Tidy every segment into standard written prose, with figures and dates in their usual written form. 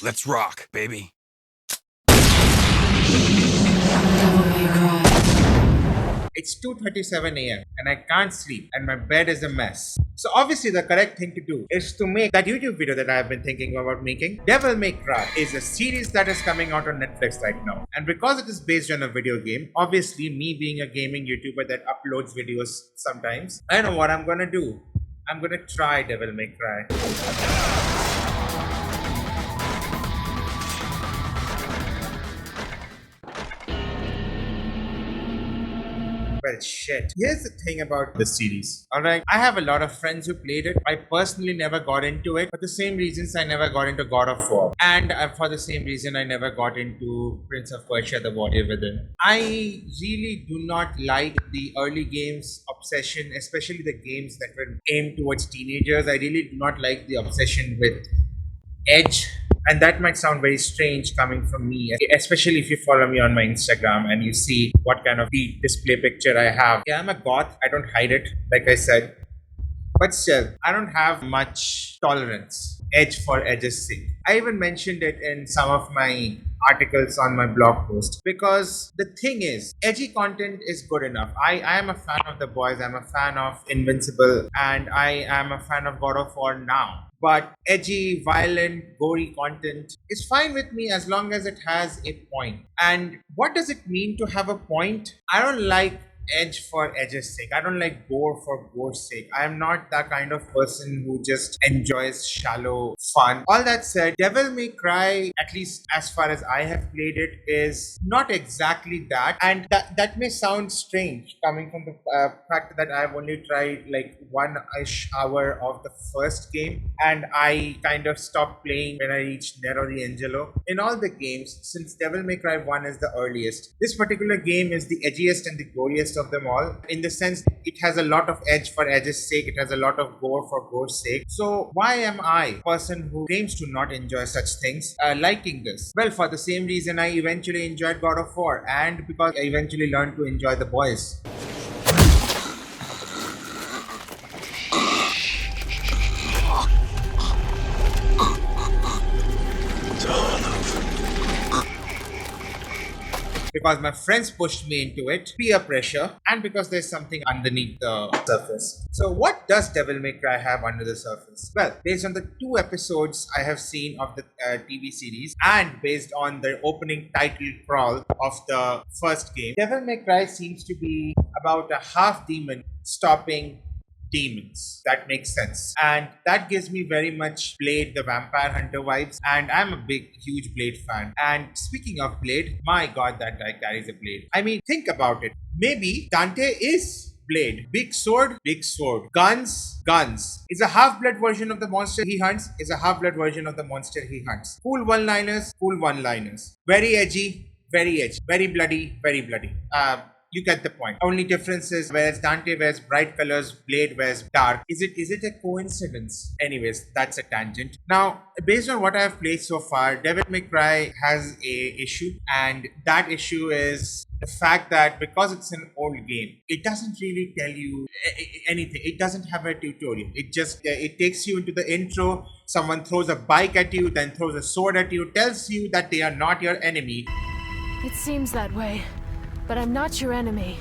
Let's rock, baby. It's 2:37 a.m. and I can't sleep and my bed is a mess. So obviously the correct thing to do is to make that YouTube video that I've been thinking about making. Devil May Cry is a series that is coming out on Netflix right now. And because it is based on a video game, obviously me being a gaming YouTuber that uploads videos sometimes, I know what I'm gonna do. I'm gonna try Devil May Cry. Well, shit. Here's the thing about this series. Alright, I have a lot of friends who played it. I personally never got into it for the same reasons I never got into God of War. And for the same reason I never got into Prince of Persia The Warrior Within. I really do not like the early games obsession, especially the games that were aimed towards teenagers. I really do not like the obsession with edge, and that might sound very strange coming from me, especially if you follow me on my Instagram and you see what kind of display picture I have. Yeah, I'm a goth. I don't hide it, like I said. But still, I don't have much tolerance, edge for edge's sake. I even mentioned it in some of my articles on my blog post because the thing is, edgy content is good enough. I am a fan of The Boys, I'm a fan of Invincible, and I am a fan of God of War now. But edgy, violent, gory content is fine with me as long as it has a point. And what does it mean to have a point? I don't like edge for edge's sake. I don't like gore for gore's sake. I am not that kind of person who just enjoys shallow fun. All that said, Devil May Cry, at least as far as I have played it, is not exactly that. And that may sound strange coming from the fact that I've only tried like 1-ish hour of the first game and I kind of stopped playing when I reached Nero D'Angelo. In all the games, since Devil May Cry 1 is the earliest, this particular game is the edgiest and the goriest of them all, in the sense it has a lot of edge for edge's sake, it has a lot of gore for gore's sake. So why am I, a person who claims to not enjoy such things, liking this? Well, for the same reason I eventually enjoyed God of War, and because I eventually learned to enjoy The Boys. Because my friends pushed me into it, peer pressure, and because there's something underneath the surface. So what does Devil May Cry have under the surface? Well, based on the 2 episodes I have seen of the TV series and based on the opening title crawl of the first game, Devil May Cry seems to be about a half demon stopping demons. That makes sense. And that gives me very much Blade the Vampire Hunter vibes. And I'm a huge Blade fan. And speaking of Blade, my god, that guy carries a blade. I mean, think about it. Maybe Dante is Blade. Big sword, big sword. Guns, guns. Is a half-blood version of the monster he hunts, is a half-blood version of the monster he hunts. Cool one-liners, cool one-liners. Very edgy, very edgy. Very bloody, very bloody. You get the point. Only difference is whereas Dante wears bright colors, Blade wears dark. Is it a coincidence? Anyways, that's a tangent. Now, based on what I have played so far, Devil May Cry has a issue, and that issue is the fact that because it's an old game, it doesn't really tell you anything. It doesn't have a tutorial. It just it takes you into the intro. Someone throws a bike at you, then throws a sword at you, tells you that they are not your enemy. It seems that way. But I'm not your enemy.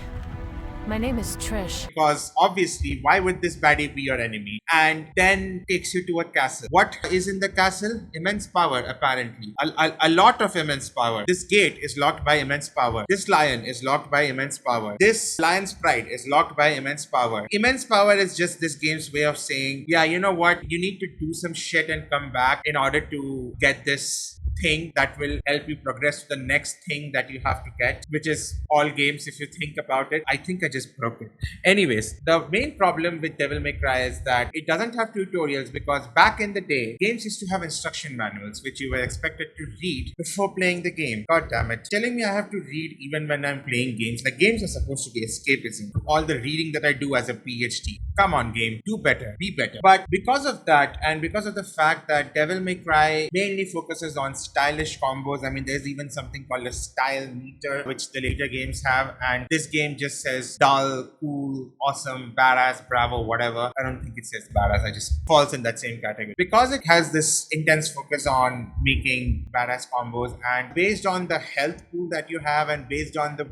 My name is Trish. Because obviously, why would this baddie be your enemy? And then takes you to a castle. What is in the castle? Immense power, apparently. A lot of immense power. This gate is locked by immense power. This lion is locked by immense power. This lion's pride is locked by immense power. Immense power is just this game's way of saying, yeah, you know what? You need to do some shit and come back in order to get this thing that will help you progress to the next thing that you have to get, which is all games if you think about it. I think I just broke it. Anyways, the main problem with Devil May Cry is that it doesn't have tutorials, because back in the day, games used to have instruction manuals which you were expected to read before playing the game. God damn it. Telling me I have to read even when I'm playing games. Like, games are supposed to be escapism. All the reading that I do as a PhD. Come on, game, do better, be better. But because of that, and because of the fact that Devil May Cry mainly focuses on stylish combos, I mean, there's even something called a style meter, which the later games have, and this game just says dull, cool, awesome, badass, bravo, whatever. I don't think it says badass, I just falls in that same category. Because it has this intense focus on making badass combos, and based on the health pool that you have, and based on the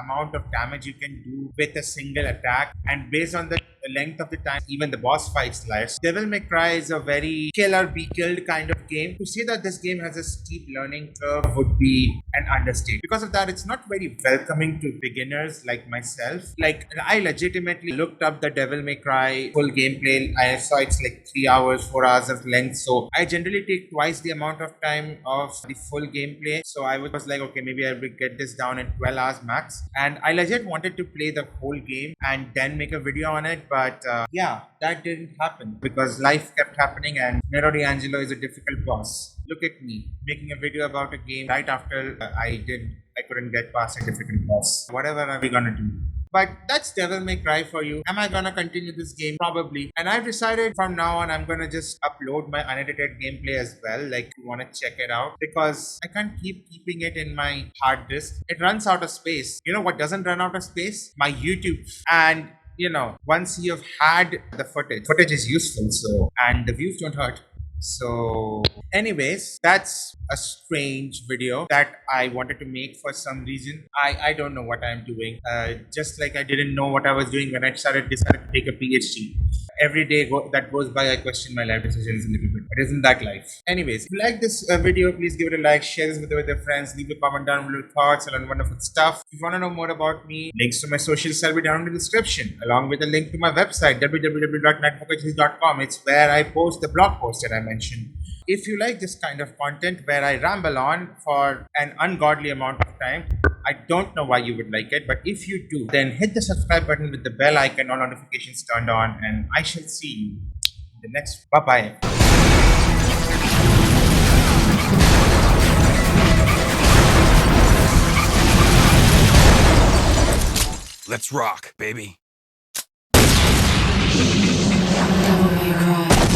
amount of damage you can do with a single attack, and based on the length of the time even the boss fights lasts, Devil May Cry is a very kill or be killed kind of game. To say that this game has a steep learning curve would be an understatement. Because of that, it's not very welcoming to beginners like myself. Like, I legitimately looked up the Devil May Cry full gameplay. I saw it's like 3 hours, 4 hours of length. So I generally take twice the amount of time of the full gameplay. So I was like, okay, maybe I will get this down in 12 hours max. And I legit wanted to play the whole game and then make a video on it. But yeah, that didn't happen because life kept happening, and Nero D'Angelo is a difficult boss. Look at me making a video about a game right after I couldn't get past a difficult boss. Whatever are we gonna do? But that's Devil May Cry for you. Am I gonna continue this game? Probably. And I've decided from now on I'm gonna just upload my unedited gameplay as well. Like, if you wanna check it out, because I can't keep keeping it in my hard disk. It runs out of space. You know what doesn't run out of space? My YouTube. And once you've had the footage is useful, so, and the views don't hurt. So anyways, that's a strange video that I wanted to make for some reason. I don't know what I'm doing. Just like I didn't know what I was doing when I decided to take a PhD. Every day that goes by, I question my life decisions a little bit. But isn't that life? Anyways, if you like this video, please give it a like, share this with your friends, leave a comment down below with thoughts and wonderful stuff. If you want to know more about me, links to my socials will be down in the description, along with a link to my website, www.nightwalker.com. It's where I post the blog post that I mentioned. If you like this kind of content where I ramble on for an ungodly amount of time, I don't know why you would like it, but if you do, then hit the subscribe button with the bell icon, all notifications turned on, and I shall see you in the next. Bye-bye. Let's rock, baby. Devil May Cry.